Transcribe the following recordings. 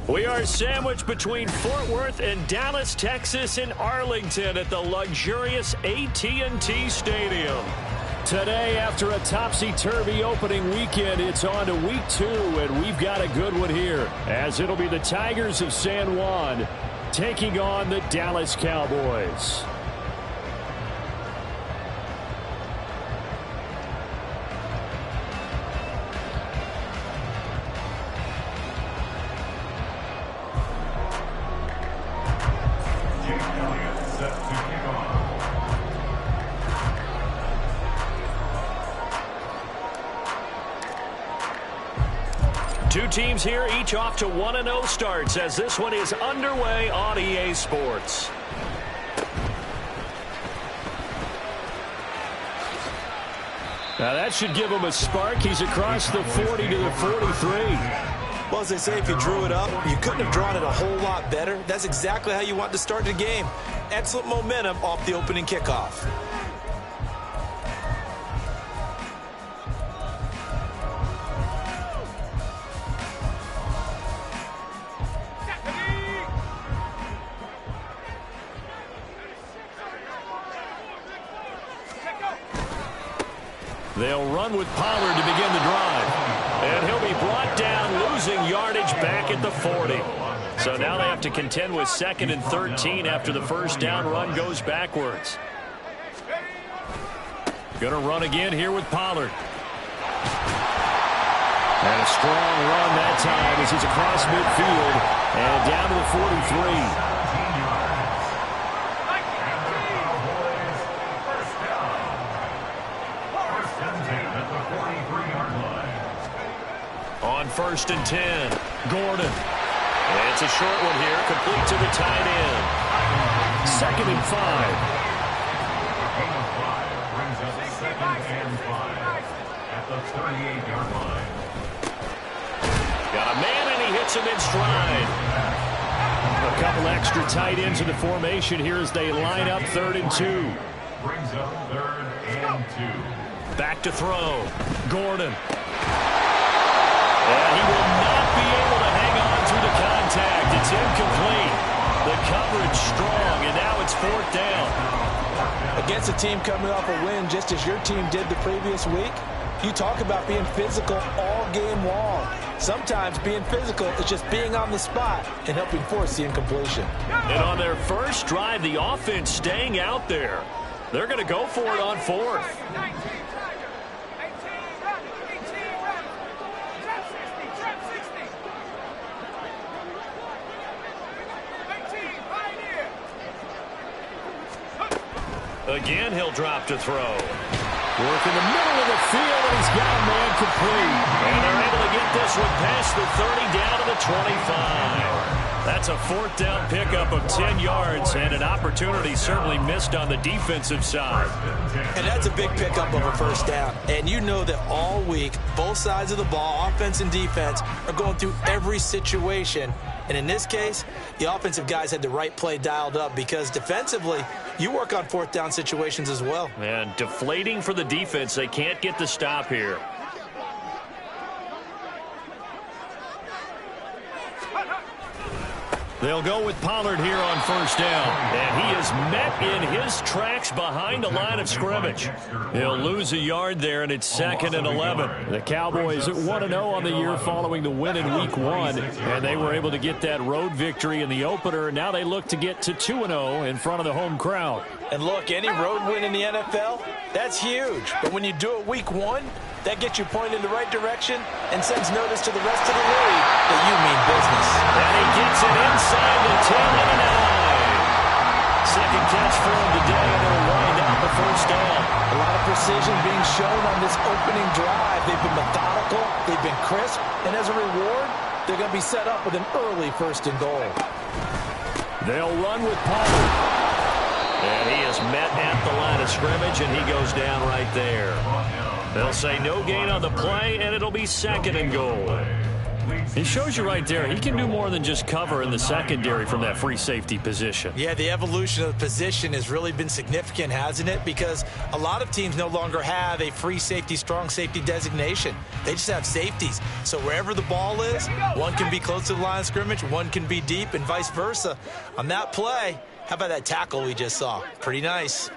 We are sandwiched between Fort Worth and Dallas, Texas, in Arlington at the luxurious AT&T Stadium. Today, after a topsy-turvy opening weekend, it's on to week 2, and we've got a good one here, as it'll be the Tigers of San Juan taking on the Dallas Cowboys. Two teams here, each off to 1-0 starts as this one is underway on EA Sports. Now that should give him a spark. He's across the 40 to the 43. Well, as they say, if you drew it up, you couldn't have drawn it a whole lot better. That's exactly how you want to start the game. Excellent momentum off the opening kickoff. They'll run with Pollard to begin the drive. And he'll be brought down, losing yardage back at the 40. So now they have to contend with 2nd and 13 after the first down run goes backwards. Gonna run again here with Pollard. And a strong run that time as he's across midfield and down to the 43. On 1st and 10, Gordon. And it's a short one here, complete to the tight end. 2nd and 5. Brings up 2nd and 5 at the 38-yard line. Got a man, and he hits him in stride. A couple extra tight ends in the formation here as they line up 3rd and 2. Brings up 3rd and 2. Back to throw. Gordon. And he will not be able to hang on through the contact. It's incomplete. The coverage strong, and now it's 4th down. Against a team coming off a win just as your team did the previous week, you talk about being physical all game long. Sometimes being physical is just being on the spot and helping force the incompletion. And on their first drive, the offense staying out there. They're going to go for it on 4th. Again, he'll drop to throw. Work in the middle of the field, and he's got a man complete. And they're able to get this one past the 30 down to the 25. That's a 4th down pickup of 10 yards, and an opportunity certainly missed on the defensive side. And that's a big pickup of a 1st down. And you know that all week, both sides of the ball, offense and defense, are going through every situation. And in this case, the offensive guys had the right play dialed up because defensively, you work on 4th down situations as well. And deflating for the defense. They can't get the stop here. They'll go with Pollard here on 1st down. And he is met in his tracks behind the line of scrimmage. He'll lose a yard there, and it's 2nd and 11. The Cowboys at 1-0 on the year following the win in Week 1. And they were able to get that road victory in the opener. Now they look to get to 2-0 in front of the home crowd. And look, any road win in the NFL, that's huge. But when you do it Week 1, that gets you pointed in the right direction and sends notice to the rest of the league that you mean business. And he gets it inside the 10 and a 9. Second catch for him today, and it'll wind out the 1st down. A lot of precision being shown on this opening drive. They've been methodical, they've been crisp, and as a reward, they're going to be set up with an early 1st and goal. They'll run with Pollard. And he is met at the line of scrimmage, and he goes down right there. They'll say no gain on the play, and it'll be 2nd and goal. It shows you right there, he can do more than just cover in the secondary from that free safety position. Yeah, the evolution of the position has really been significant, hasn't it? Because a lot of teams no longer have a free safety, strong safety designation. They just have safeties. So wherever the ball is, one can be close to the line of scrimmage, one can be deep, and vice versa. On that play, how about that tackle we just saw? Pretty nice.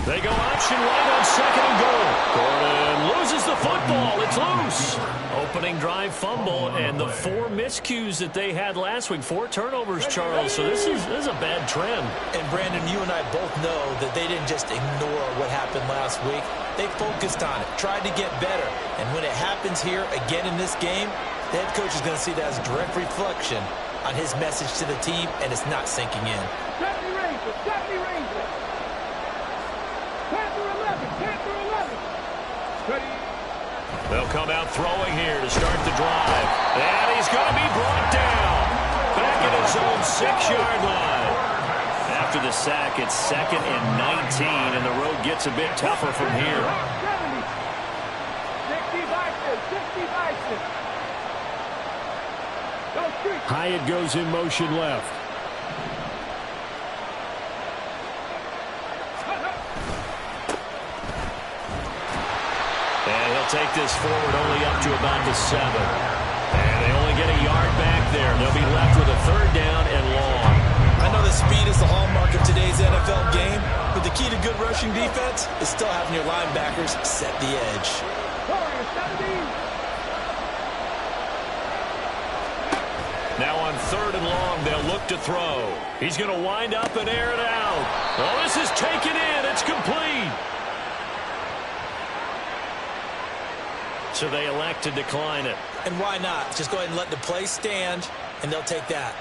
They go option right on second and goal. Gordon loses the football. It's loose. Opening drive fumble, and the 4 miscues that they had last week. 4 turnovers, Charles. So this is a bad trend. And, Brandon, you and I both know that they didn't just ignore what happened last week. They focused on it, tried to get better. And when it happens here again in this game, the head coach is going to see that as a direct reflection on his message to the team, and it's not sinking in. They'll come out throwing here to start the drive. And he's going to be brought down. Back at his own 6-yard line. After the sack, it's 2nd and 19, and the road gets a bit tougher from here. 60. Hyatt goes in motion left. And he'll take this forward only up to about the 7. And they only get a yard back there. They'll be left with a 3rd down and long. I know that speed is the hallmark of today's NFL game, but the key to good rushing defense is still having your linebackers set the edge. Now on 3rd and long, they'll look to throw. He's going to wind up and air it out. Oh, this is taken in. It's complete. So they elect to decline it. And why not? Just go ahead and let the play stand, and they'll take that.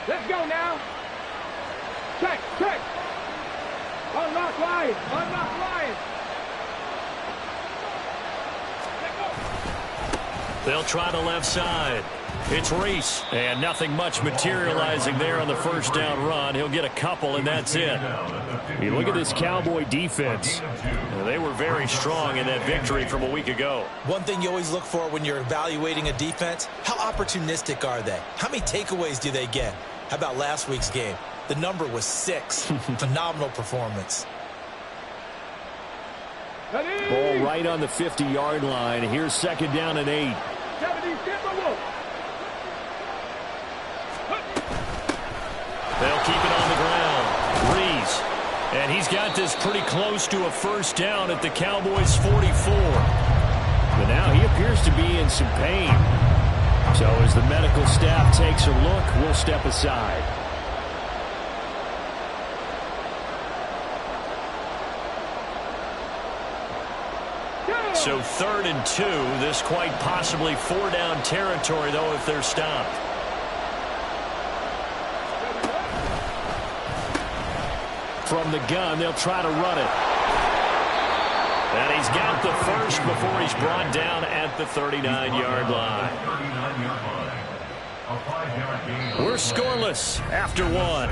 Let's go now. Check. Unlock Lions. They'll try the left side. It's Reese, and nothing much materializing there on the first down run. He'll get a couple, and that's it. You look at this Cowboy defense. They were very strong in that victory from a week ago. One thing you always look for when you're evaluating a defense, how opportunistic are they? How many takeaways do they get? How about last week's game? The number was 6. Phenomenal performance. Ball right on the 50-yard line. Here's 2nd down and 8. They'll keep it on the ground. Reese. And he's got this pretty close to a 1st down at the Cowboys' 44. But now he appears to be in some pain. So as the medical staff takes a look, we'll step aside. So 3rd and 2. This quite possibly 4-down territory, though, if they're stopped. From the gun, they'll try to run it. And he's got the first before he's brought down at the 39-yard line. We're scoreless after 1.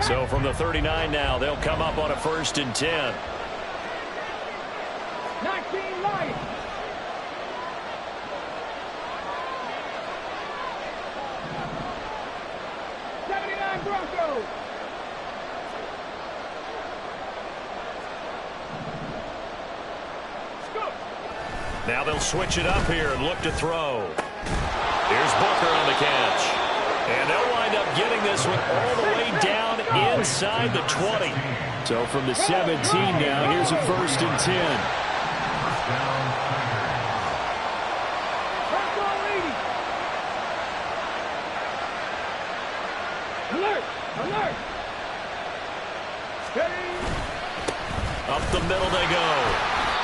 So from the 39 now, they'll come up on a 1st and 10. 19 Lions. Broncos. Now they'll switch it up here and look to throw. Here's Booker on the catch. And they'll wind up getting this one all the way down inside the 20. So from the 17 now, here's a 1st and 10. Alert! Alert! Up the middle they go.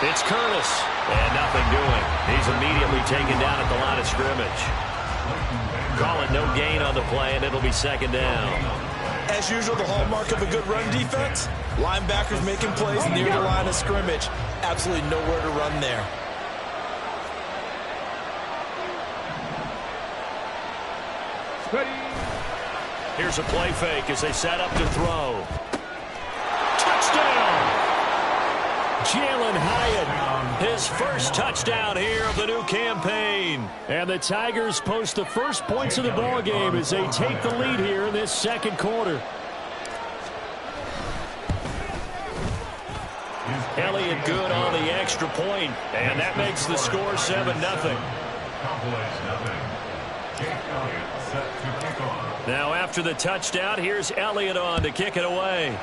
It's Curtis. And nothing doing. He's immediately taken down at the line of scrimmage. Call it no gain on the play, and it'll be second down. As usual, the hallmark of a good run defense, linebackers making plays near the line of scrimmage. Absolutely nowhere to run there. Here's a play fake as they set up to throw. Touchdown! Jalen Hyatt, his first touchdown here of the new campaign. And the Tigers post the first points of the ball game as they take the lead here in this second quarter. Elliott good on the extra point, and that makes the score 7-0. Now after the touchdown, here's Elliott on to kick it away.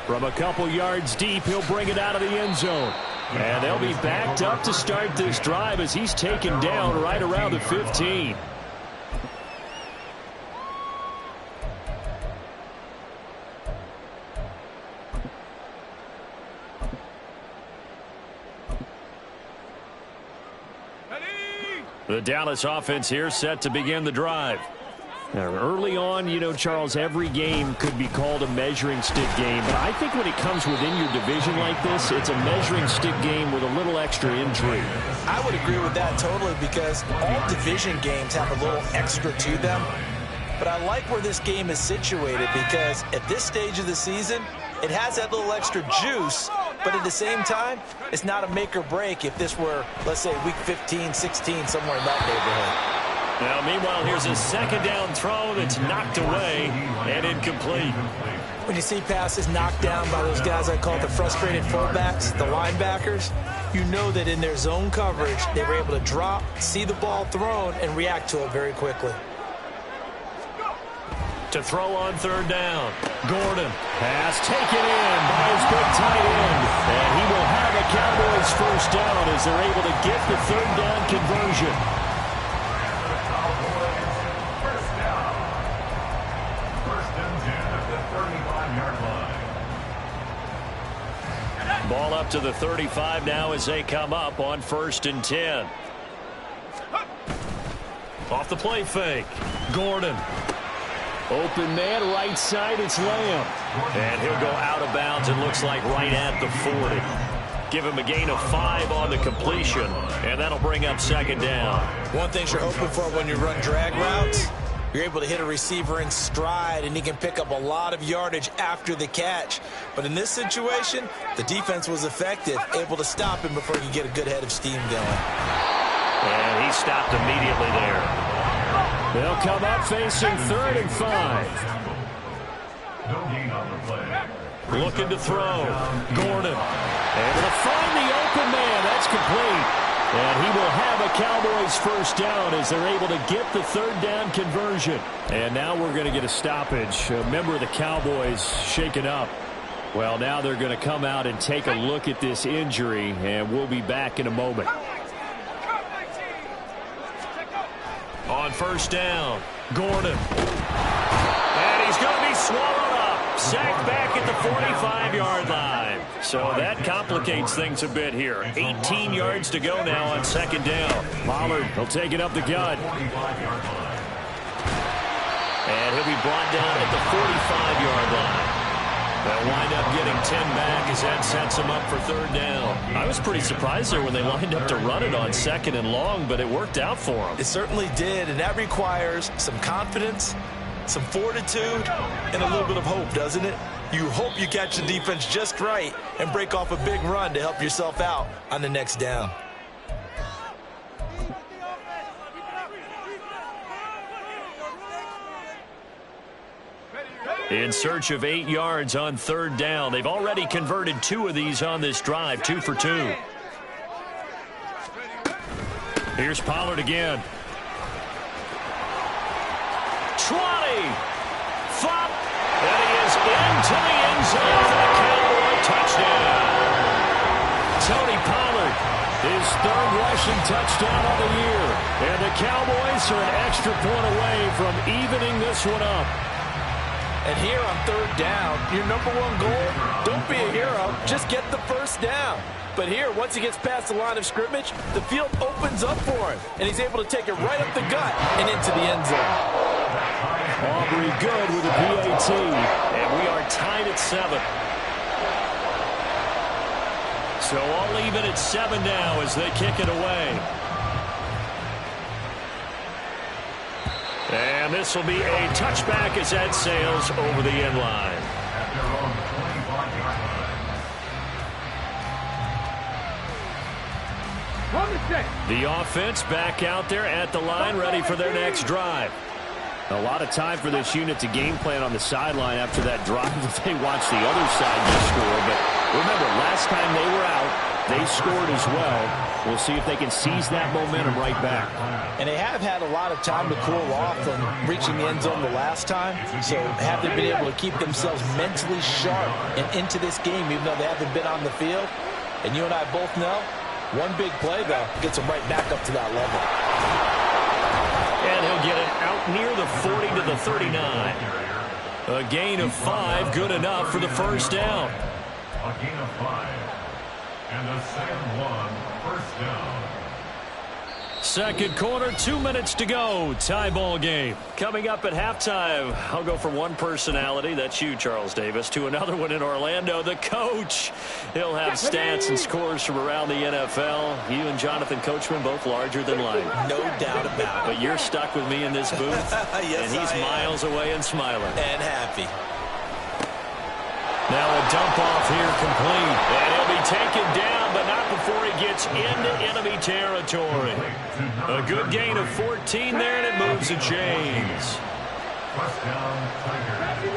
From a couple yards deep, he'll bring it out of the end zone. And they'll be backed up to start this drive as he's taken down right around the 15. The Dallas offense here set to begin the drive. Now, early on, you know, Charles, every game could be called a measuring stick game. But I think when it comes within your division like this, it's a measuring stick game with a little extra intrigue. I would agree with that totally because all division games have a little extra to them. But I like where this game is situated because at this stage of the season, it has that little extra juice. But at the same time, it's not a make or break if this were, let's say, week 15, 16, somewhere in that neighborhood. Now, meanwhile, here's a second down throw that's knocked away and incomplete. When you see passes knocked down by those guys I call the frustrated fullbacks, the linebackers, you know that in their zone coverage, they were able to drop, see the ball thrown, and react to it very quickly. To throw on third down. Gordon. Pass taken in by his big tight end. And he will have a Cowboys first down as they're able to get the third down conversion. Ball up to the 35 now as they come up on 1st and 10. Off the play fake. Gordon. Open man, right side, it's Lamb. And he'll go out of bounds, it looks like right at the 40. Give him a gain of 5 on the completion, and that'll bring up second down. One thing you're hoping for when you run drag routes, you're able to hit a receiver in stride, and he can pick up a lot of yardage after the catch. But in this situation, the defense was effective, able to stop him before he could get a good head of steam going. And he stopped immediately there. They'll come up facing 3rd and 5. Looking to throw. Gordon. Able to find the open man. That's complete. And he will have a Cowboys first down as they're able to get the third down conversion. And now we're going to get a stoppage. A member of the Cowboys shaken up. Well, now they're going to come out and take a look at this injury, and we'll be back in a moment. On first down, Gordon. And he's going to be swallowed up. Sacked back at the 45-yard line. So that complicates things a bit here. 18 yards to go now on second down. Pollard will take it up the gut. And he'll be brought down at the 45-yard line. They'll wind up getting 10 back as that sets them up for third down. I was pretty surprised there when they lined up to run it on 2nd and long, but it worked out for them. It certainly did, and that requires some confidence, some fortitude, and a little bit of hope, doesn't it? You hope you catch the defense just right and break off a big run to help yourself out on the next down. In search of 8 yards on third down. They've already converted 2 of these on this drive, 2 for 2. Here's Pollard again. 20. Flop. And he is into the end zone for the Cowboy touchdown. Tony Pollard, his 3rd rushing touchdown of the year. And the Cowboys are an extra point away from evening this one up. And here on third down, your number one goal, don't be a hero, just get the first down. But here, once he gets past the line of scrimmage, the field opens up for him, and he's able to take it right up the gut and into the end zone. Aubrey good with a PAT, and we are tied at 7. So all even at 7 now as they kick it away. And this will be a touchback as that sails over the end line. The offense back out there at the line, ready for their next drive. A lot of time for this unit to game plan on the sideline after that drive if they watch the other side just score. But remember, last time they were out, they scored as well. We'll see if they can seize that momentum right back. And they have had a lot of time to cool off from reaching the end zone the last time. So have they been able to keep themselves mentally sharp and into this game even though they haven't been on the field? And you and I both know, one big play, though, gets them right back up to that level. And he'll get it out near the 40 to the 39. A gain of 5, good enough for the first down. A gain of 5. And a second one, first down. Second quarter, 2 minutes to go. Tie ball game. Coming up at halftime, I'll go from one personality, that's you, Charles Davis, to another one in Orlando, the coach. He'll have stats and scores from around the NFL. You and Jonathan Coachman both larger than life. No doubt about it. But you're stuck with me in this booth. Yes, and he's miles away and smiling. And happy. Now a dump off here complete. And he'll be taken down, but not before he gets into enemy territory. A good gain of 14 there, and it moves the chains. First down, Tigers.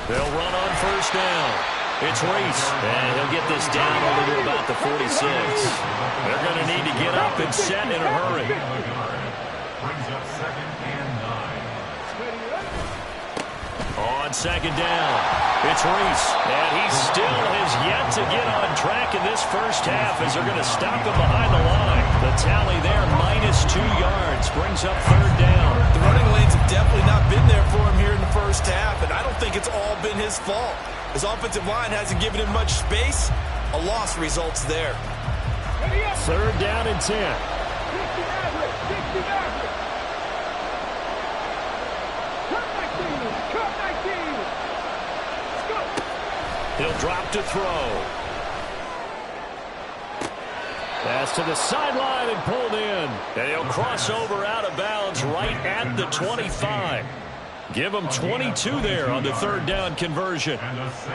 They'll run on first down. It's Reese, and he'll get this down over to about the 46. They're going to need to get up and set in a hurry. Brings up second and 9. On second down, it's Reese, and he still has yet to get on track in this first half as they're going to stop him behind the line. The tally there, -2 yards, brings up third down. The running lanes have definitely not been there for him here in the first half, and I don't think it's all been his fault. His offensive line hasn't given him much space. A loss results there. Third down and 10. He'll drop to throw. Pass to the sideline and pulled in. And he'll cross over out of bounds right at the 25. Give him 22 there on the third down conversion.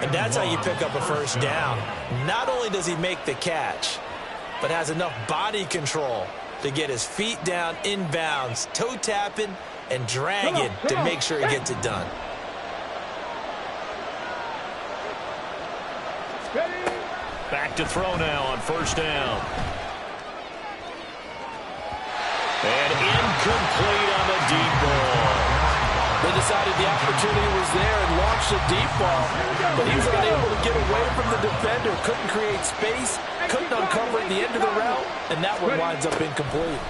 And that's how you pick up a first down. Not only does he make the catch, but has enough body control to get his feet down inbounds, toe tapping and dragging to make sure he gets it done. Back to throw now on first down. And incomplete on the deep ball. They decided the opportunity was there and launched a deep ball, but he was unable to get away from the defender, couldn't create space, couldn't uncover at the end of the route, and that one winds up incomplete.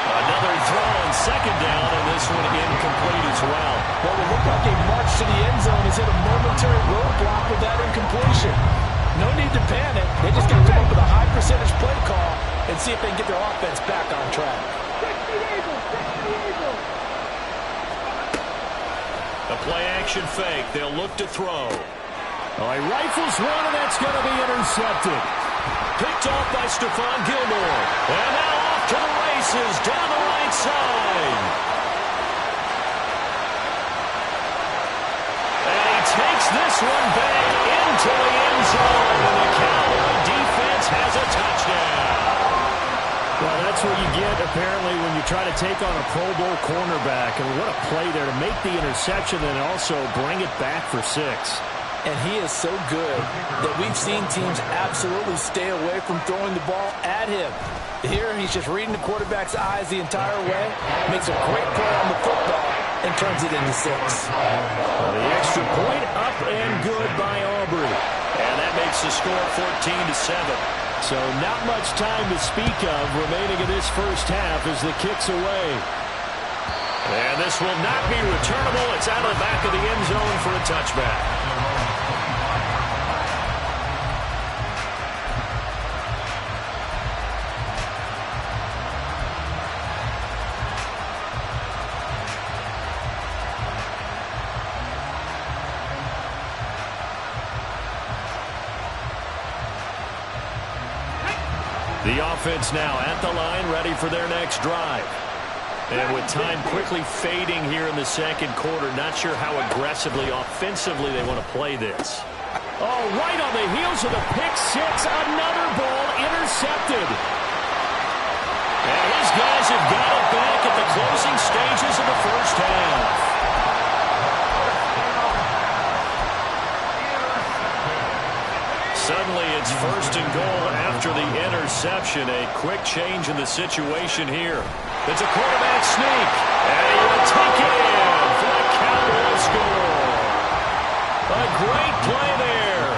Another throw on second down, and this one incomplete as well. Well, it looked like a march to the end zone has hit a momentary roadblock with that incompletion. No need to panic. They just got to come up with a high percentage play call and see if they can get their offense back on track. A play-action fake. They'll look to throw. Oh, he rifles one, and that's going to be intercepted. Picked off by Stephon Gilmore. And now off to the races down the right side. And he takes this one back into the end zone. And the Cowboy defense has a touchdown. Well, that's what you get, apparently, when you try to take on a Pro Bowl cornerback. And what a play there to make the interception and also bring it back for 6. And he is so good that we've seen teams absolutely stay away from throwing the ball at him. Here, he's just reading the quarterback's eyes the entire way, makes a great play on the football, and turns it into 6. Well, the extra point up and good by Aubrey. And that makes the score 14-7. So not much time to speak of remaining in this first half as the kick's away. And This will not be returnable. It's out of the back of the end zone for a touchback. The offense now at the line, ready for their next drive. And with time quickly fading here in the second quarter, not sure how aggressively, offensively they want to play this. Oh, right on the heels of the pick six, another ball intercepted. And his guys have got it back at the closing stages of the first half. Suddenly it's first and goal after the interception. A quick change in the situation here. It's a quarterback sneak. And he will take it in for the Cowboys score. A great play there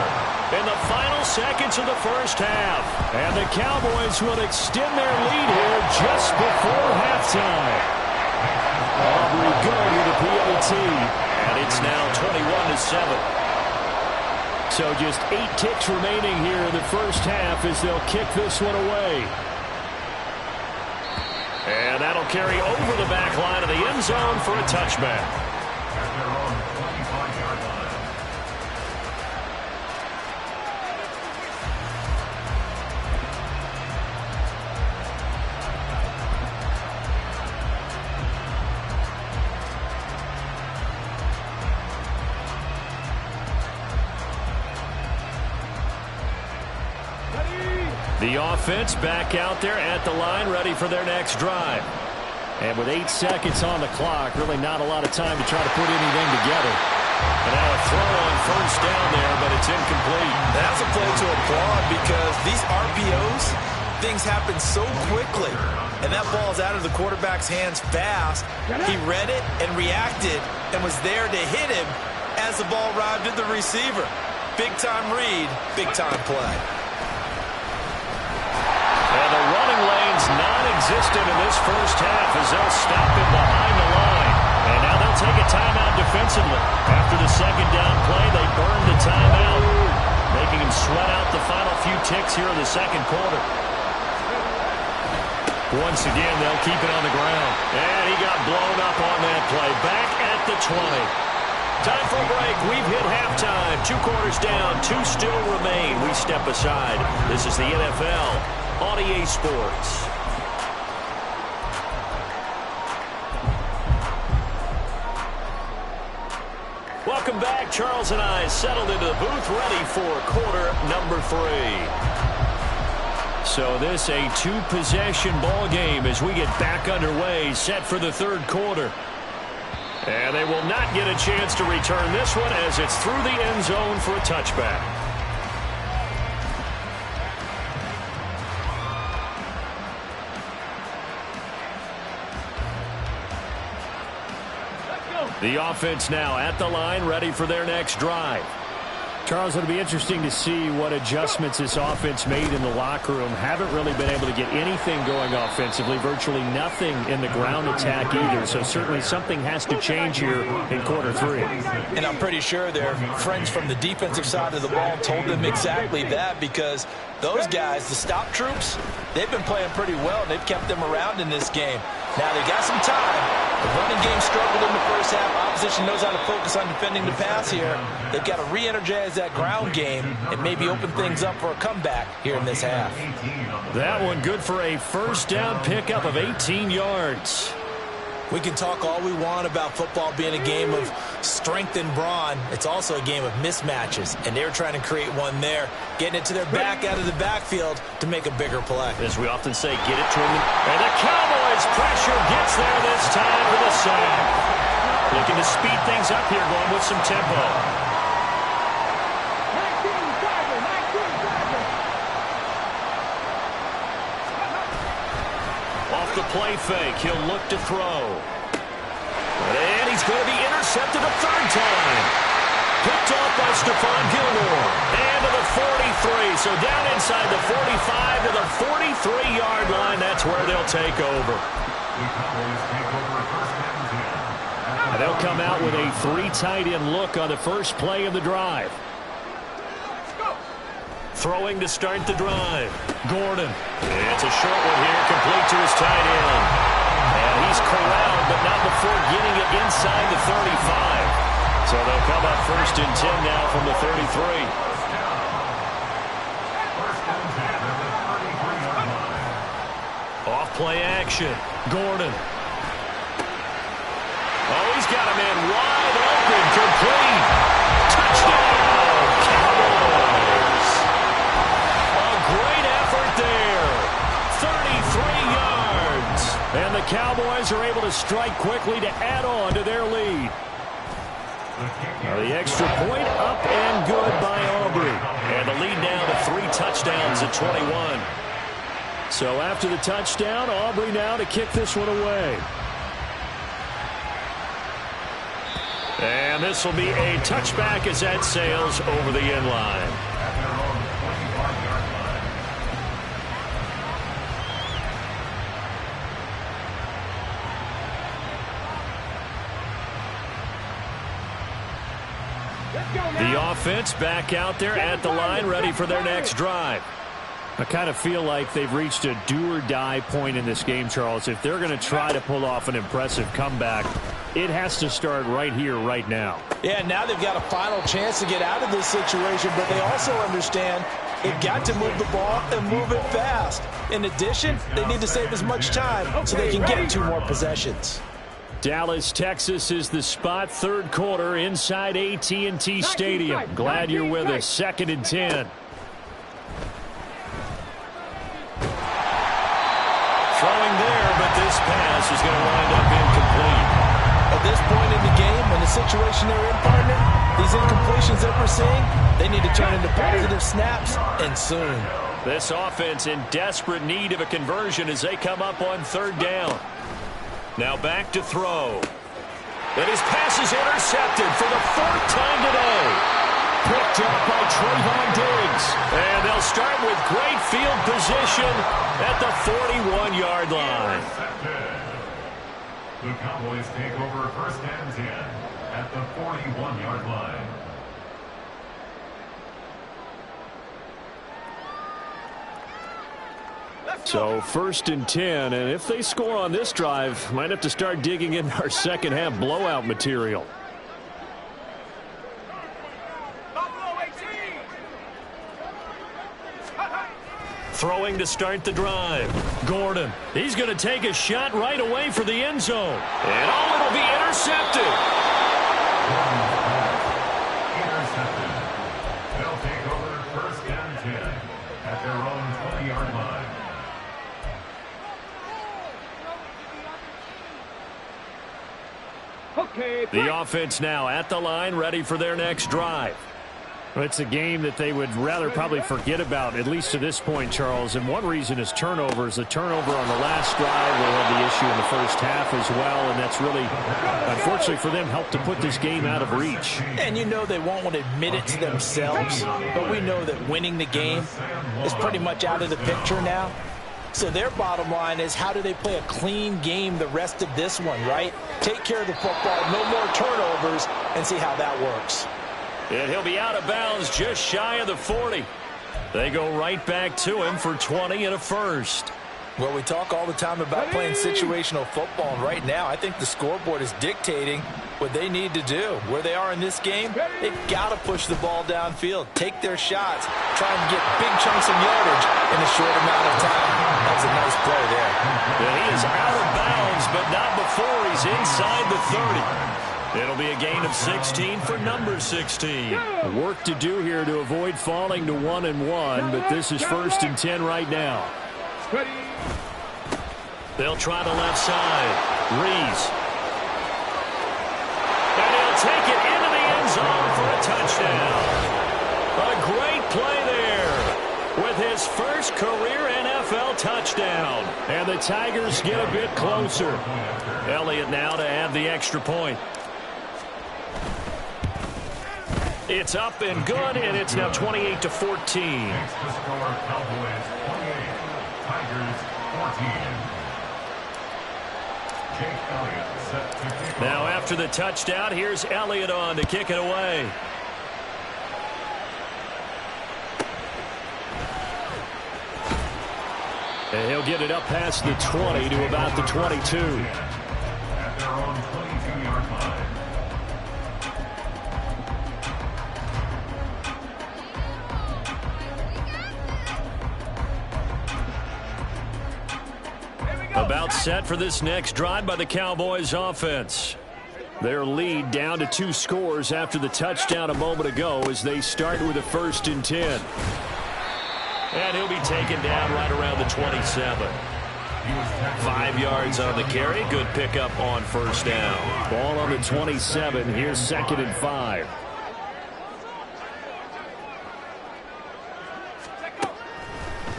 in the final seconds of the first half. And the Cowboys will extend their lead here just before halftime. Aubrey going to the PAT. And it's now 21-7. So just 8 kicks remaining here in the first half as they'll kick this one away. And that'll carry over the back line of the end zone for a touchback. At their own 25-yard line. The offense back out there at the line, ready for their next drive. And with 8 seconds on the clock, really not a lot of time to try to put anything together. And now a throw on first down there, but it's incomplete. That's a play to applaud because these RPOs, things happen so quickly. And that ball's out of the quarterback's hands fast. He read it and reacted and was there to hit him as the ball arrived at the receiver. Big-time read, big-time play. And the running lane's non-existent in this first half as they'll stop him behind the line. And now they'll take a timeout defensively. After the second down play, they burn the timeout, making him sweat out the final few ticks here in the second quarter. Once again, they'll keep it on the ground. And he got blown up on that play. Back at the 20. Time for a break. We've hit halftime. 2 quarters down. 2 still remain. We step aside. This is the NFL on EA Sports. Welcome back. Charles and I settled into the booth, ready for quarter number 3. So this a 2-possession ball game as we get back underway, set for the third quarter. And they will not get a chance to return this one as it's through the end zone for a touchback. The offense now at the line, ready for their next drive. Charles, it'll be interesting to see what adjustments this offense made in the locker room. Haven't really been able to get anything going offensively, virtually nothing in the ground attack either. So certainly something has to change here in quarter 3. And I'm pretty sure their friends from the defensive side of the ball told them exactly that, because those guys, the stop troops, they've been playing pretty well, and they've kept them around in this game. Now they got some time. The running game struggled in the first half. Opposition knows how to focus on defending the pass here. They've got to re-energize that ground game and maybe open things up for a comeback here in this half. That one good for a first down pickup of 18 yards. We can talk all we want about football being a game of strength and brawn. It's also a game of mismatches, and they're trying to create one there, getting it to their back out of the backfield to make a bigger play. As we often say, get it to him. And the Cowboys pressure gets there this time for the sack. Looking to speed things up here, going with some tempo. Off the play fake, he'll look to throw. And he's going to be intercepted a third time. Picked off by Stephon Gilmore. And to the 43. So down inside the 45 to the 43-yard line. That's where they'll take over. The Cowboys take over first and 10. come out with a 3 tight end look on the first play of the drive. Throwing to start the drive. Gordon. It's a short one here, complete to his tight end. And he's corralled, but not before getting it inside the 35. So they'll come up 1st and 10 now from the 33. Off play action. Gordon. Oh, he's got a man wide open, complete. Touchdown, Cowboys. A great effort there. 33 yards. And the Cowboys are able to strike quickly to add on to their lead. The extra point up and good by Aubrey. And the lead now to 3 touchdowns at 21. So after the touchdown, Aubrey now to kick this one away. And this will be a touchback as that sails over the end line. The offense back out there at the line, ready for their next drive. I kind of feel like they've reached a do-or-die point in this game, Charles. If they're going to try to pull off an impressive comeback, it has to start right here, right now. Yeah, now they've got a final chance to get out of this situation, but they also understand they've got to move the ball and move it fast. In addition, they need to save as much time so they can get 2 more possessions. Dallas, Texas is the spot, 3rd quarter inside AT&T Stadium. Glad you're with us. 2nd and 10. Throwing there, but this pass is going to wind up incomplete. At this point in the game, in the situation they're in, partner, these incompletions that we're seeing, they need to turn into positive snaps, and soon. This offense in desperate need of a conversion as they come up on 3rd down. Now back to throw. And his pass is intercepted for the 4th time today. Picked up by Trayvon Diggs. And they'll start with great field position at the 41-yard line. The Cowboys take over 1st and 10 at the 41-yard line. So 1st and 10, and if they score on this drive, might have to start digging in our second half blowout material. Throwing to start the drive. Gordon. He's going to take a shot right away for the end zone. And it'll be intercepted. Intercepted. They'll take over 1st and 10 at their own 20-yard line. The offense now at the line, ready for their next drive. It's a game that they would rather probably forget about, at least to this point, Charles. And one reason is turnovers. The turnover on the last drive, they had the issue in the first half as well. And that's really, unfortunately for them, helped to put this game out of reach. And you know they won't want to admit it to themselves, but we know that winning the game is pretty much out of the picture now. So their bottom line is, how do they play a clean game the rest of this one, right? Take care of the football, no more turnovers, and see how that works. And he'll be out of bounds just shy of the 40. They go right back to him for 20 and a first. Well, we talk all the time about playing situational football, and right now I think the scoreboard is dictating what they need to do. Where they are in this game, they've got to push the ball downfield, take their shots, try and get big chunks of yardage in a short amount of time. That's a nice play there. Yeah, he is out of bounds, but not before he's inside the 30. It'll be a gain of 16 for number 16. Work to do here to avoid falling to 1-1, but this is 1st and 10 right now. They'll try the left side. Reese. And he'll take it into the end zone for a touchdown. A great play there with his first career NFL touchdown. And the Tigers get a bit closer. Elliott now to add the extra point. It's up and good, and it's now 28-14. Next to score, Cowboys 28, Tigers 14. Jake Elliott set to kick off. Now after after the touchdown. Here's Elliott on to kick it away. And he'll get it up past the 20 to about the 22. At their own 22-yard line. About set for this next drive by the Cowboys offense. Their lead down to 2 scores after the touchdown a moment ago as they start with a 1st and 10. And he'll be taken down right around the 27. 5 yards on the carry. Good pickup on 1st down. Ball on the 27. Here's 2nd and 5.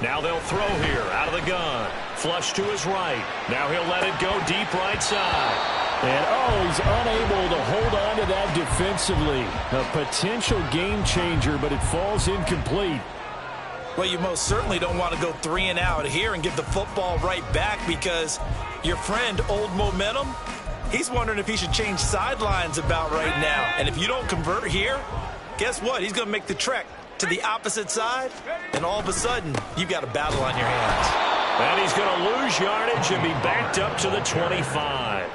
Now they'll throw here out of the gun. Flush to his right. Now he'll let it go deep right side. And, he's unable to hold on to that defensively. A potential game changer, but it falls incomplete. Well, you most certainly don't want to go 3 and out here and get the football right back because your friend, Old Momentum, he's wondering if he should change sidelines about right now. And if you don't convert here, guess what? He's going to make the trek to the opposite side, and all of a sudden, you've got a battle on your hands. And he's going to lose yardage and be backed up to the 25.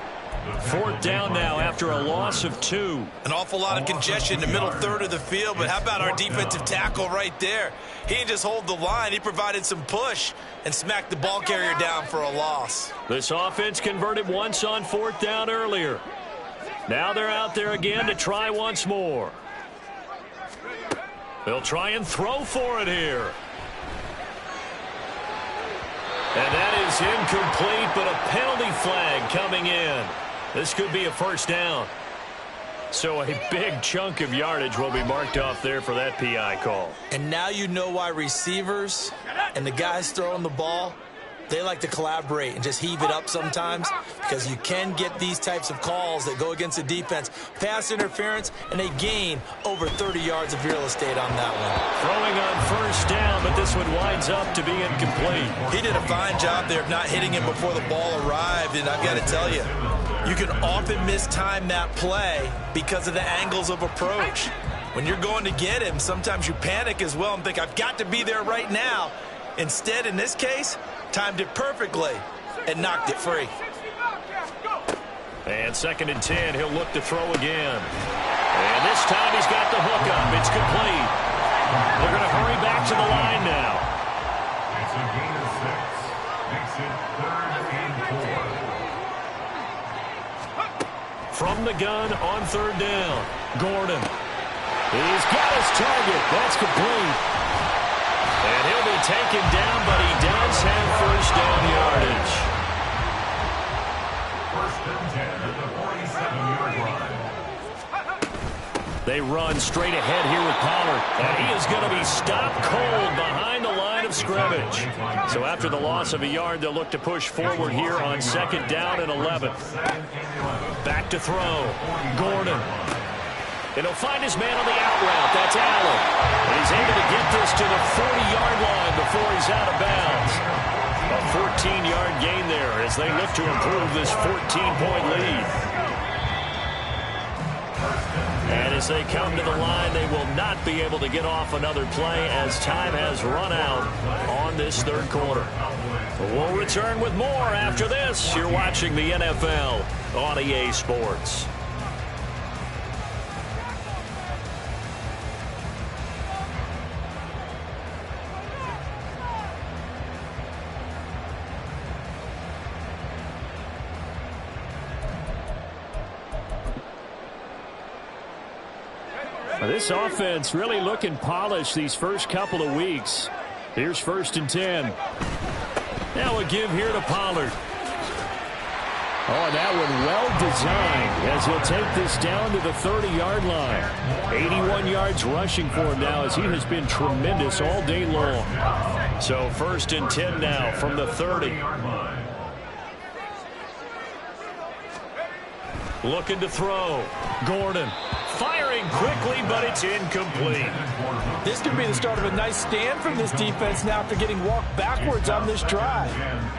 4th down now after a loss of 2. An awful lot of congestion in the middle third of the field, but how about our defensive tackle right there? He didn't just hold the line. He provided some push and smacked the ball carrier down for a loss. This offense converted once on 4th down earlier. Now they're out there again to try once more. They'll try and throw for it here. And that is incomplete, but a penalty flag coming in. This could be a 1st down. So a big chunk of yardage will be marked off there for that PI call. And now you know why receivers and the guys throwing the ball, they like to collaborate and just heave it up sometimes because you can get these types of calls that go against the defense. Pass interference, and they gain over 30 yards of real estate on that one. Throwing on 1st down, but this one winds up to be incomplete. He did a fine job there of not hitting him before the ball arrived, and I've got to tell you, you can often mistime that play because of the angles of approach. When you're going to get him, sometimes you panic as well and think, I've got to be there right now. Instead, in this case, timed it perfectly and knocked it free. And 2nd and 10, he'll look to throw again. And this time he's got the hook up. It's complete. They're going to hurry back to the line now. It's a gain of 6. Makes it 3rd and 4. From the gun on 3rd down. Gordon. He's got his target. That's complete. And he'll be taken down, but he does have 1st down yardage. 1st and 10 at the 47-yard line. They run straight ahead here with Pollard. And he is going to be stopped cold behind the line of scrimmage. So after the loss of a yard, they'll look to push forward here on 2nd down and 11. Back to throw. Gordon. And he'll find his man on the out route. That's Allen. And he's able to get this to the 40-yard line before he's out of bounds. A 14-yard gain there as they look to improve this 14-point lead. And as they come to the line, they will not be able to get off another play as time has run out on this 3rd quarter. We'll return with more after this. You're watching the NFL on EA Sports. This offense really looking polished these first couple of weeks. Here's 1st and 10. Now a give here to Pollard. And that one well designed as he'll take this down to the 30-yard line. 81 yards rushing for him now as he has been tremendous all day long. So 1st and 10 now from the 30. Looking to throw. Gordon firing quickly, but it's incomplete. This could be the start of a nice stand from this defense now after getting walked backwards on this drive.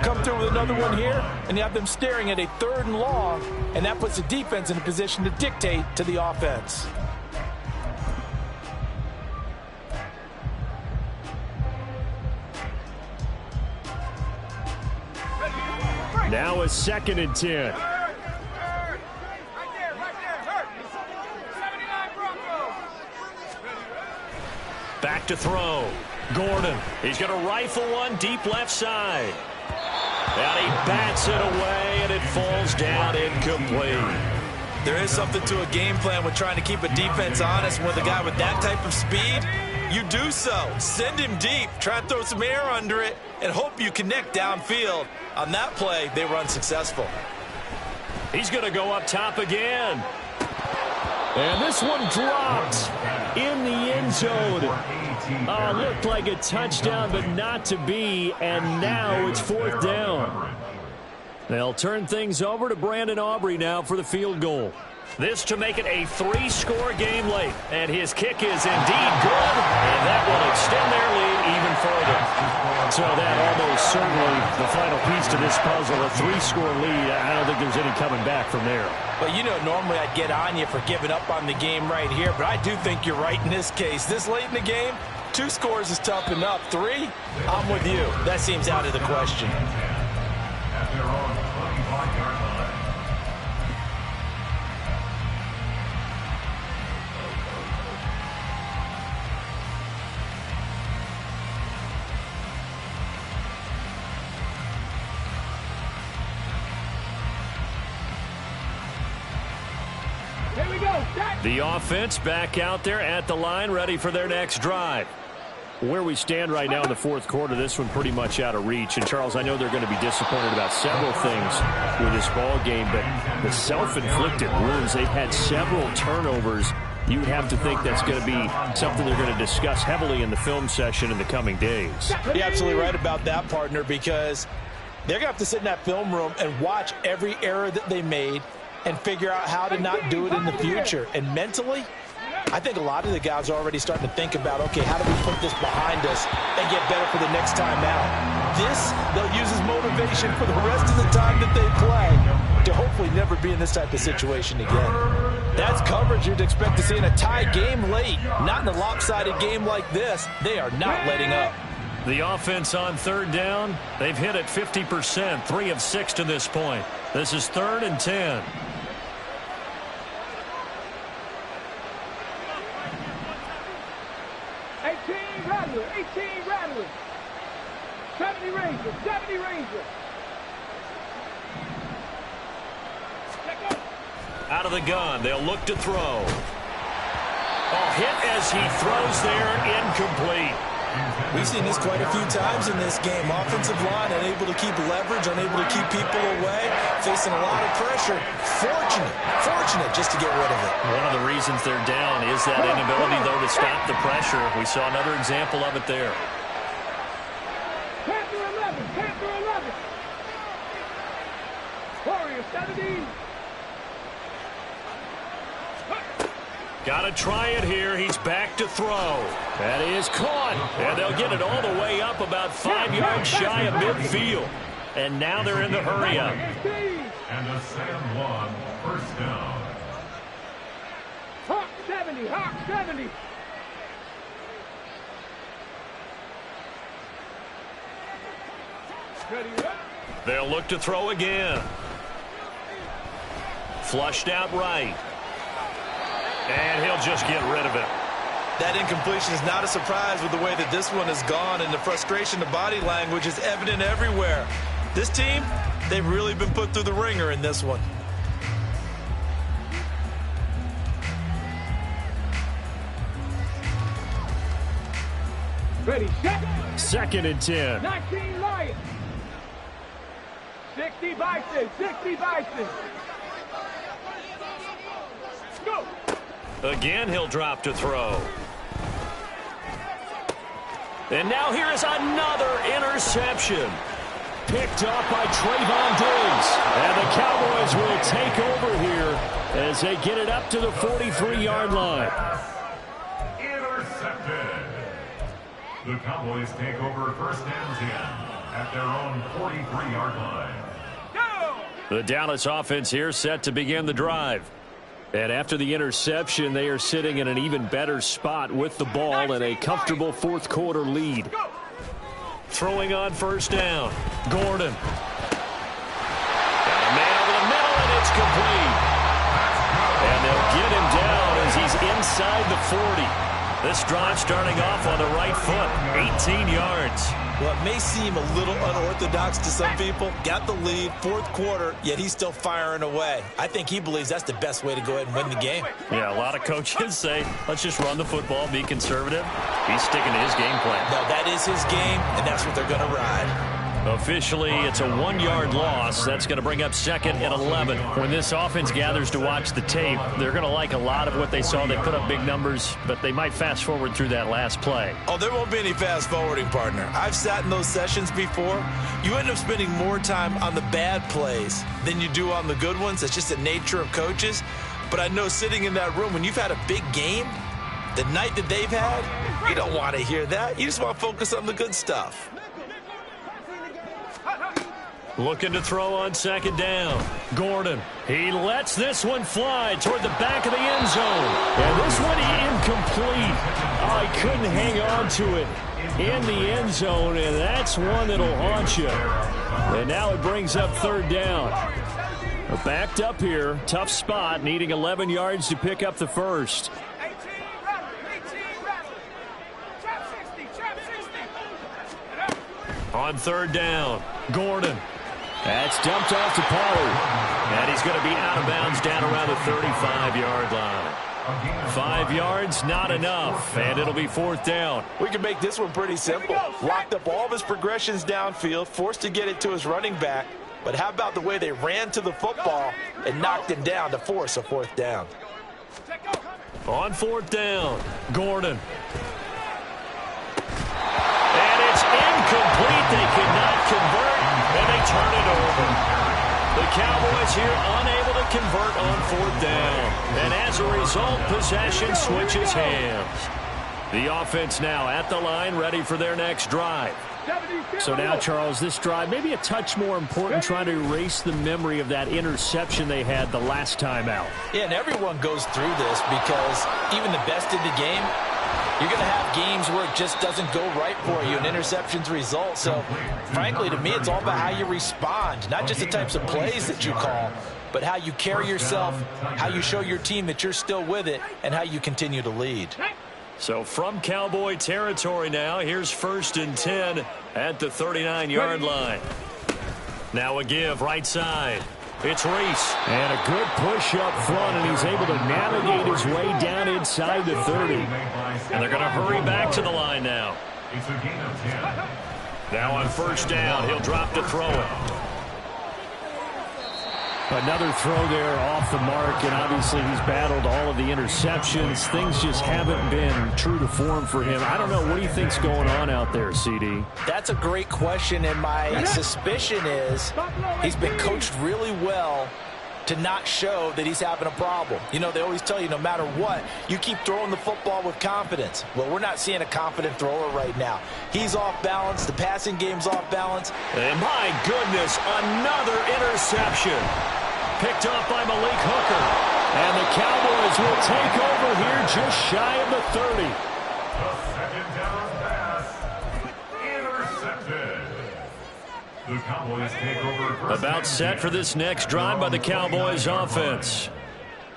Come through with another one here, and you have them staring at a 3rd and long, and that puts the defense in a position to dictate to the offense. Now a 2nd and 10. Back to throw. Gordon. He's going to rifle one deep left side. And he bats it away, and it falls down incomplete. There is something to a game plan with trying to keep a defense honest. With a guy with that type of speed, you do so. Send him deep. Try and throw some air under it and hope you connect downfield. On that play, they were unsuccessful. He's going to go up top again. And this one dropped in the end zone. Looked like a touchdown, but not to be. And now it's 4th down. They'll turn things over to Brandon Aubrey now for the field goal. This to make it a 3-score game late. And his kick is indeed good. And that will extend their lead even further. So that almost certainly the final piece to this puzzle, a 3-score lead. I don't think there's any coming back from there. But, you know, normally I'd get on you for giving up on the game right here. But I do think you're right in this case. This late in the game, 2 scores is tough enough. 3, I'm with you. That seems out of the question. At their own 25-yard line. The offense back out there at the line, ready for their next drive. Where we stand right now in the 4th quarter, this one pretty much out of reach. And, Charles, I know they're going to be disappointed about several things with this ball game, but the self-inflicted wounds, they've had several turnovers. You would have to think that's going to be something they're going to discuss heavily in the film session in the coming days. You're absolutely right about that, partner, because they're going to have to sit in that film room and watch every error that they made and figure out how to not do it in the future. And mentally, I think a lot of the guys are already starting to think about, okay, how do we put this behind us and get better for the next time out? This, they'll use as motivation for the rest of the time that they play to hopefully never be in this type of situation again. That's coverage you'd expect to see in a tie game late. Not in a lopsided game like this. They are not letting up. The offense on 3rd down, they've hit it 50%, 3 of 6 to this point. This is 3rd and 10. 18 Rattlers. 70 Rangers. 70 Rangers. Out of the gun, they'll look to throw. Hit as he throws there, incomplete. We've seen this quite a few times in this game. Offensive line unable to keep leverage, unable to keep people away, facing a lot of pressure. Fortunate just to get rid of it. One of the reasons they're down is that inability, though, to stop the pressure. We saw another example of it there. Panther 11, Panther 11. Warrior 70. Got to try it here. He's back to throw. That is caught. And they'll get it all the way up about 5 yards shy of midfield. And now they're in the hurry up. And a San Juan first down. Hawk 70, Hawk 70. They'll look to throw again. Flushed out right. And he'll just get rid of it. That incompletion is not a surprise with the way that this one has gone, and the frustration of body language is evident everywhere. This team, they've really been put through the ringer in this one. Ready, set. 2nd and 10. 19 Lions. 60 Bison, 60 Bison. Go. Again, he'll drop to throw. And now here is another interception. Picked up by Trayvon Diggs. And the Cowboys will take over here as they get it up to the 43-yard line. Intercepted. The Cowboys take over first and 10 at their own 43-yard line. The Dallas offense here set to begin the drive. And after the interception, they are sitting in an even better spot with the ball and a comfortable fourth quarter lead. Throwing on first down. Gordon. Got a man over the middle, and it's complete. And they'll get him down as he's inside the 40. This drive starting off on the right foot, 18 yards. Well, it may seem a little unorthodox to some people. Got the lead, fourth quarter, yet he's still firing away. I think he believes that's the best way to go ahead and win the game. Yeah, a lot of coaches say, let's just run the football, be conservative. He's sticking to his game plan. No, that is his game, and that's what they're going to ride. Officially, it's a 1-yard loss. That's going to bring up second and 11. When this offense gathers to watch the tape, they're going to like a lot of what they saw. They put up big numbers, but they might fast forward through that last play. Oh, there won't be any fast forwarding, partner. I've sat in those sessions before. You end up spending more time on the bad plays than you do on the good ones. It's just the nature of coaches. But I know sitting in that room, when you've had a big game, the night that they've had, you don't want to hear that. You just want to focus on the good stuff. Looking to throw on second down. Gordon. He lets this one fly toward the back of the end zone. And this one incomplete. Oh, he couldn't hang on to it in the end zone, and that's one that'll haunt you. And now it brings up third down. We're backed up here. Tough spot, needing 11 yards to pick up the first. On third down, Gordon. That's dumped off to Pollard. And he's going to be out of bounds down around the 35-yard line. 5 yards, not enough, and it'll be fourth down. We can make this one pretty simple. Locked up all of his progressions downfield, forced to get it to his running back. But how about the way they ran to the football and knocked him down to force a fourth down? On fourth down, Gordon. And it's incomplete. They could not convert, and they turn it over. The Cowboys here unable to convert on fourth down. And as a result, possession switches hands. The offense now at the line, ready for their next drive. So now, Charles, this drive maybe a touch more important, trying to erase the memory of that interception they had the last time out. Yeah, and everyone goes through this because even the best in the game, you're going to have games where it just doesn't go right for you, and interceptions result. So, frankly, to me, it's all about how you respond, not just the types of plays that you call, but how you carry yourself, how you show your team that you're still with it, and how you continue to lead. So from Cowboy territory now, here's first and 10 at the 39-yard line. Now a give right side. It's Reese. And a good push up front, and he's able to navigate his way down inside the 30. And they're going to hurry back to the line now. It's a gain of 10. Now on first down, he'll drop to throw it. Another throw there off the mark, and obviously he's battled all of the interceptions. Things just haven't been true to form for him. I don't know. What do you think's going on out there, CD? That's a great question, and my suspicion is he's been coached really well to not show that he's having a problem. You know, they always tell you no matter what, you keep throwing the football with confidence. Well, we're not seeing a confident thrower right now. He's off balance. The passing game's off balance. And my goodness, another interception. Picked off by Malik Hooker. And the Cowboys will take over here just shy of the 30. The second down pass. Intercepted. The Cowboys take over first. About set for this next drive by the Cowboys offense.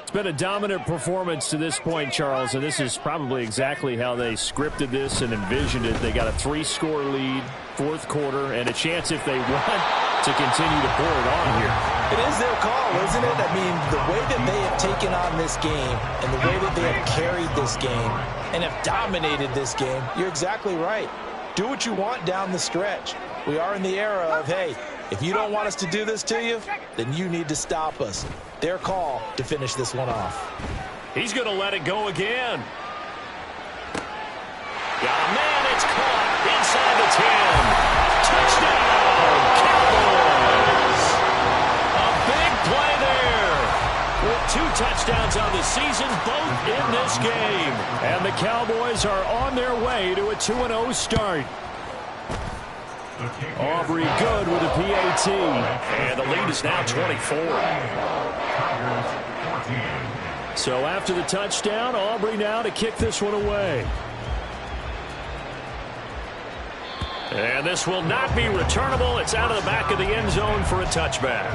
It's been a dominant performance to this point, Charles, and this is probably exactly how they scripted this and envisioned it. They got a 3-score lead, fourth quarter, and a chance if they want to continue to pour it on here. It is their call, isn't it? I mean, the way that they have taken on this game and the way that they have carried this game and have dominated this game, you're exactly right. Do what you want down the stretch. We are in the era of, hey, if you don't want us to do this to you, then you need to stop us. Their call to finish this one off. He's going to let it go again. Got a man, it's caught inside the 10. Touchdown, Cowboys. A big play there with 2 touchdowns on the season, both in this game. And the Cowboys are on their way to a 2-0 start. Aubrey good with a PAT. And the lead is now 24. So after the touchdown, Aubrey now to kick this one away. And this will not be returnable. It's out of the back of the end zone for a touchback.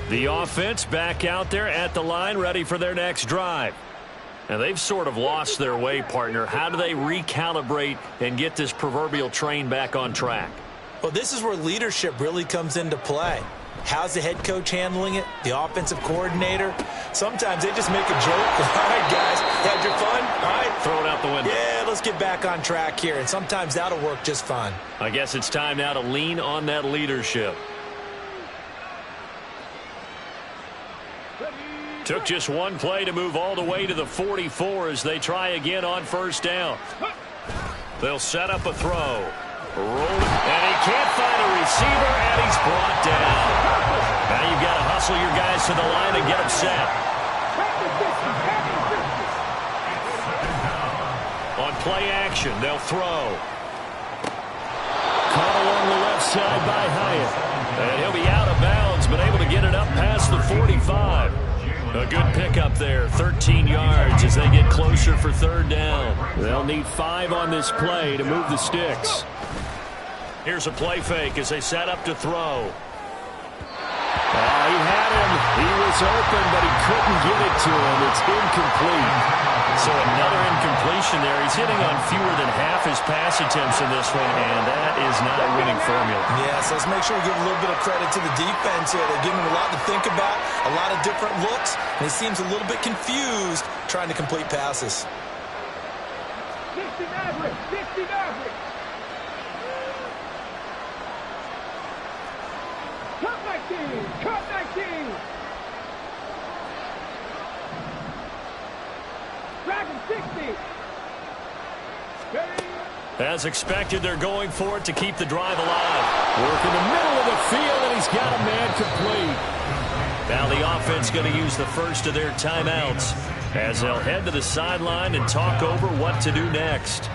The offense back out there at the line, ready for their next drive. And they've sort of lost their way, partner. How do they recalibrate and get this proverbial train back on track? Well, this is where leadership really comes into play. How's the head coach handling it? The offensive coordinator? Sometimes they just make a joke. All right, guys, had your fun? All right. Throw it out the window. Yeah, let's get back on track here. And sometimes that'll work just fine. I guess it's time now to lean on that leadership. Took just one play to move all the way to the 44 as they try again on first down. They'll set up a throw. Roll it, and he can't find a receiver, and he's brought down. Now you've got to hustle your guys to the line and get them set. On play action, they'll throw. Caught along the left side by Hyatt. And he'll be out of bounds, but able to get it up past the 45. A good pickup there, 13 yards as they get closer for third down. They'll need 5 on this play to move the sticks. Here's a play fake as they set up to throw. He had him. He was open, but he couldn't get it to him. It's incomplete. So another incompletion there. He's hitting on fewer than half his pass attempts in this one, and that is not a winning formula. Yes, let's make sure we give a little bit of credit to the defense here. They're giving him a lot to think about, a lot of different looks, and he seems a little bit confused trying to complete passes. 60 Maverick, 60 Maverick. Cut 19, cut 19. Dragon 60. As expected, they're going for it to keep the drive alive. Work in the middle of the field, and he's got a man complete. Now the offense going to use the first of their timeouts as they'll head to the sideline and talk over what to do next.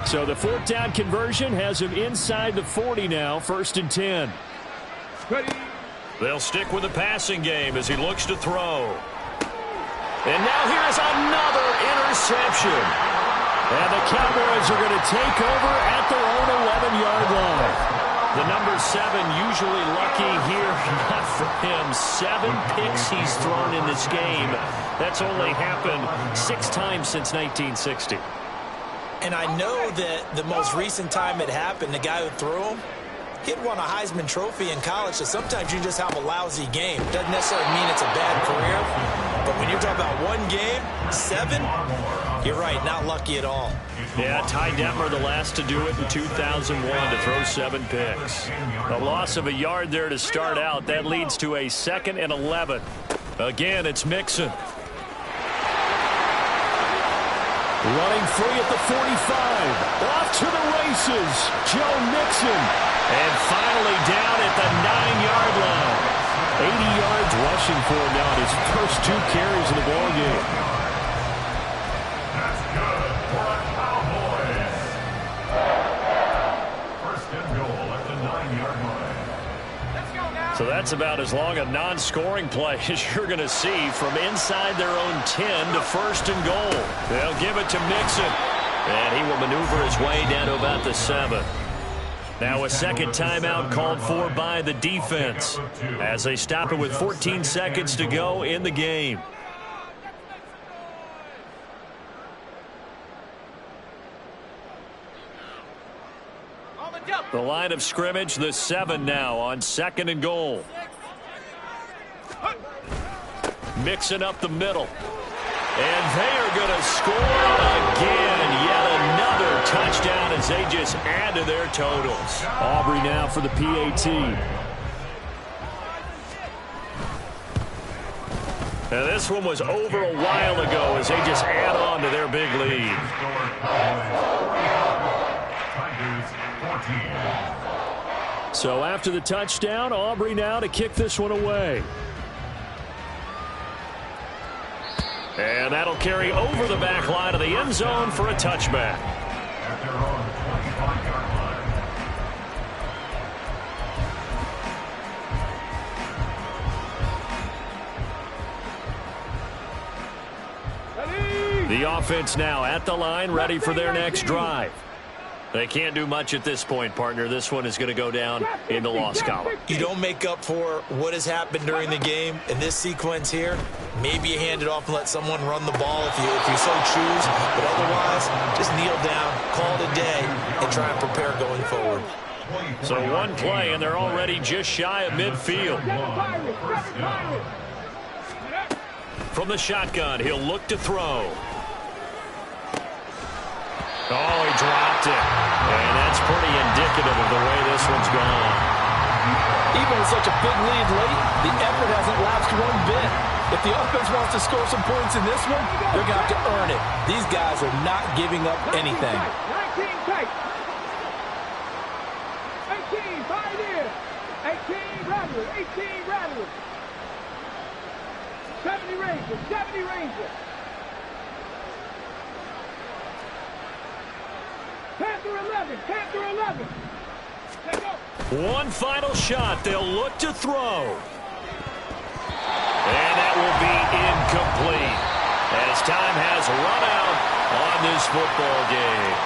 So the 4th down conversion has him inside the 40 now, 1st and 10. Ready. They'll stick with the passing game as he looks to throw. And now here's another interception. And the Cowboys are going to take over at their own 11-yard line. The number 7 usually lucky here. Not for him. 7 picks he's thrown in this game. That's only happened 6 times since 1960. And I know that the most recent time it happened, the guy who threw him, he'd won a Heisman Trophy in college, so sometimes you just have a lousy game. Doesn't necessarily mean it's a bad career, but when you're talking about one game, 7, you're right, not lucky at all. Yeah, Ty Detmer, the last to do it in 2001, to throw 7 picks. A loss of a yard there to start out. That leads to a 2nd and 11. Again, it's Mixon. Running free at the 45. Off to the races. Joe Mixon. And finally down at the 9-yard line. 80 yards rushing for him now in his first 2 carries of the ballgame. That's good for the Cowboys. 1st and goal at the 9-yard line. So that's about as long a non-scoring play as you're going to see from inside their own 10 to 1st and goal. They'll give it to Mixon. And he will maneuver his way down to about the 7. Now a 2nd timeout called for by the defense as they stop it with 14 seconds to go in the game. The line of scrimmage, the 7 now on 2nd and goal. Mixing up the middle. And they are going to score again. Yet another touchdown as they just add to their totals. Aubrey now for the PAT. Now this one was over a while ago as they just add on to their big lead. So after the touchdown, Aubrey now to kick this one away. And that'll carry over the back line of the end zone for a touchback. At their own 25-yard line. The offense now at the line, ready for their next drive. They can't do much at this point, partner. This one is going to go down in the loss column. You don't make up for what has happened during the game in this sequence here. Maybe you hand it off and let someone run the ball if you so choose. But otherwise, just kneel down, call it a day, and try and prepare going forward. So one play, and they're already just shy of midfield. From the shotgun, he'll look to throw. Oh, he dropped it. And that's pretty indicative of the way this one's gone. Even with such a big lead late, the effort hasn't lapsed one bit. If the offense wants to score some points in this one, they're going to have to earn it. These guys are not giving up anything. 19 tight. 18, 5 in. 18 Rattler, 18 Rattler. 70 Rangers, 70 Rangers. Panther 11, Panther 11. Let's go. One final shot. They'll look to throw. And that will be incomplete as time has run out on this football game.